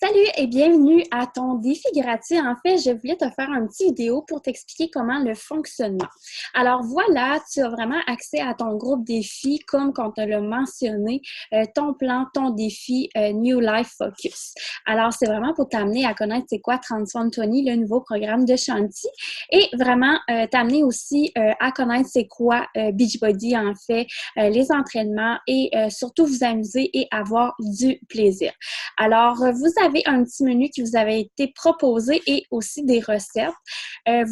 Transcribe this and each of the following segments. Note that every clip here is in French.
Salut et bienvenue à ton défi gratuit. En fait, je voulais te faire un petit vidéo pour t'expliquer comment le fonctionnement. Alors voilà, tu as vraiment accès à ton groupe défi comme quand on te l'a mentionné, ton plan, ton défi New Life Focus. Alors, c'est vraiment pour t'amener à connaître c'est quoi Transform 20, le nouveau programme de Shanti, et vraiment t'amener aussi à connaître c'est quoi Beachbody en fait, les entraînements et surtout vous amuser et avoir du plaisir. Alors, vous avez un petit menu qui vous avait été proposé et aussi des recettes.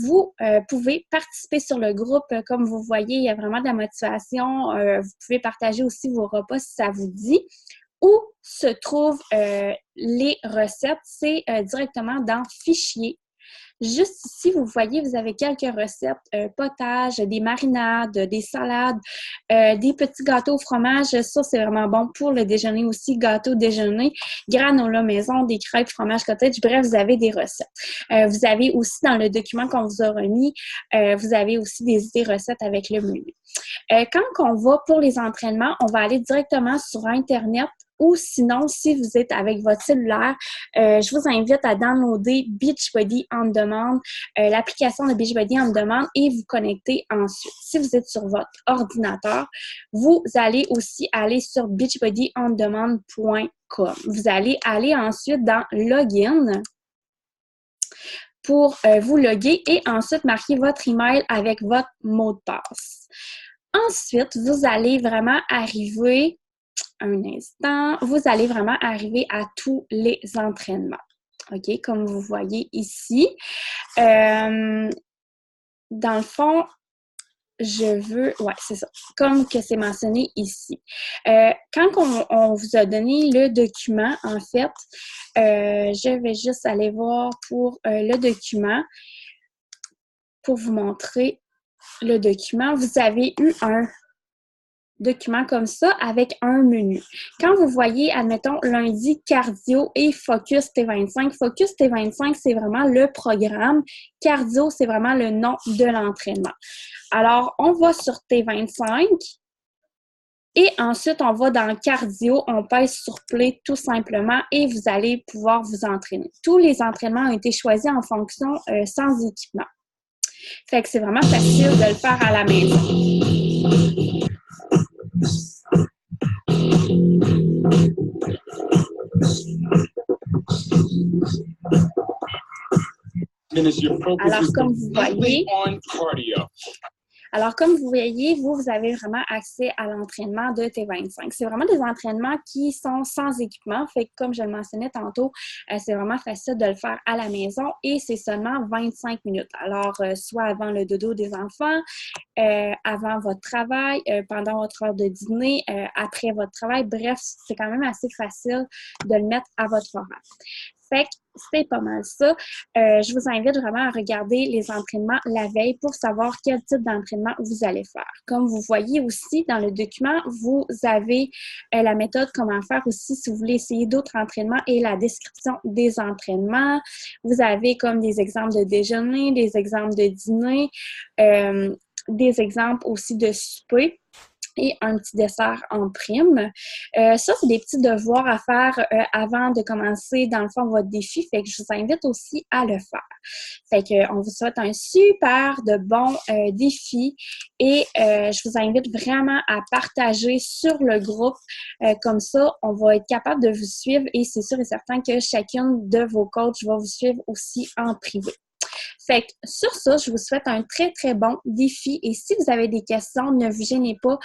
Vous pouvez participer sur le groupe. Comme vous voyez, il y a vraiment de la motivation. Vous pouvez partager aussi vos repas si ça vous dit. Où se trouvent les recettes? C'est directement dans Fichier. Juste ici, vous voyez, vous avez quelques recettes, potage, des marinades, des salades, des petits gâteaux au fromage. Ça, c'est vraiment bon pour le déjeuner aussi. Gâteau déjeuner, granola maison, des crêpes, fromage cottage. Bref, vous avez des recettes. Vous avez aussi dans le document qu'on vous a remis, vous avez aussi des idées recettes avec le menu. Quand on va pour les entraînements, on va aller directement sur Internet ou sinon, si vous êtes avec votre cellulaire, je vous invite à downloader Beachbody On Demand, l'application de Beachbody On Demand et vous connecter ensuite. Si vous êtes sur votre ordinateur, vous allez aussi aller sur beachbodyondemand.com. Vous allez aller ensuite dans Login pour vous loguer et ensuite marquer votre email avec votre mot de passe. Ensuite, vous allez vraiment arriver, un instant, vous allez vraiment arriver à tous les entraînements. OK, comme vous voyez ici. Dans le fond, je veux, ouais, c'est ça, comme que c'est mentionné ici. Quand on vous a donné le document, en fait, je vais juste aller voir pour le document pour vous montrer le document. Vous avez eu un document comme ça avec un menu. Quand vous voyez, admettons, lundi, cardio et Focus T25. Focus T25, c'est vraiment le programme. Cardio, c'est vraiment le nom de l'entraînement. Alors, on va sur T25 et ensuite, on va dans cardio, on pèse sur play tout simplement et vous allez pouvoir vous entraîner. Tous les entraînements ont été choisis en fonction sans équipement. Fait que c'est vraiment facile de le faire à la maison. Alors, comme vous voyez, vous avez vraiment accès à l'entraînement de T25. C'est vraiment des entraînements qui sont sans équipement. Fait que, comme je le mentionnais tantôt, c'est vraiment facile de le faire à la maison et c'est seulement 25 minutes. Alors, soit avant le dodo des enfants, avant votre travail, pendant votre heure de dîner, après votre travail. Bref, c'est quand même assez facile de le mettre à votre horaire. Fait que c'est pas mal ça. Je vous invite vraiment à regarder les entraînements la veille pour savoir quel type d'entraînement vous allez faire. Comme vous voyez aussi dans le document, vous avez la méthode comment faire aussi si vous voulez essayer d'autres entraînements et la description des entraînements. Vous avez comme des exemples de déjeuner, des exemples de dîner, des exemples aussi de souper et un petit dessert en prime. Ça, c'est des petits devoirs à faire avant de commencer, dans le fond, votre défi. Fait que je vous invite aussi à le faire. Fait que on vous souhaite un super de bon défi et je vous invite vraiment à partager sur le groupe. Comme ça, on va être capable de vous suivre et c'est sûr et certain que chacune de vos coachs va vous suivre aussi en privé. Fait que sur ça, je vous souhaite un très, très bon défi. Et si vous avez des questions, ne vous gênez pas.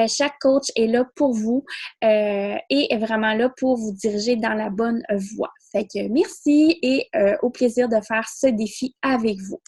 Chaque coach est là pour vous et est vraiment là pour vous diriger dans la bonne voie. Fait que merci et au plaisir de faire ce défi avec vous.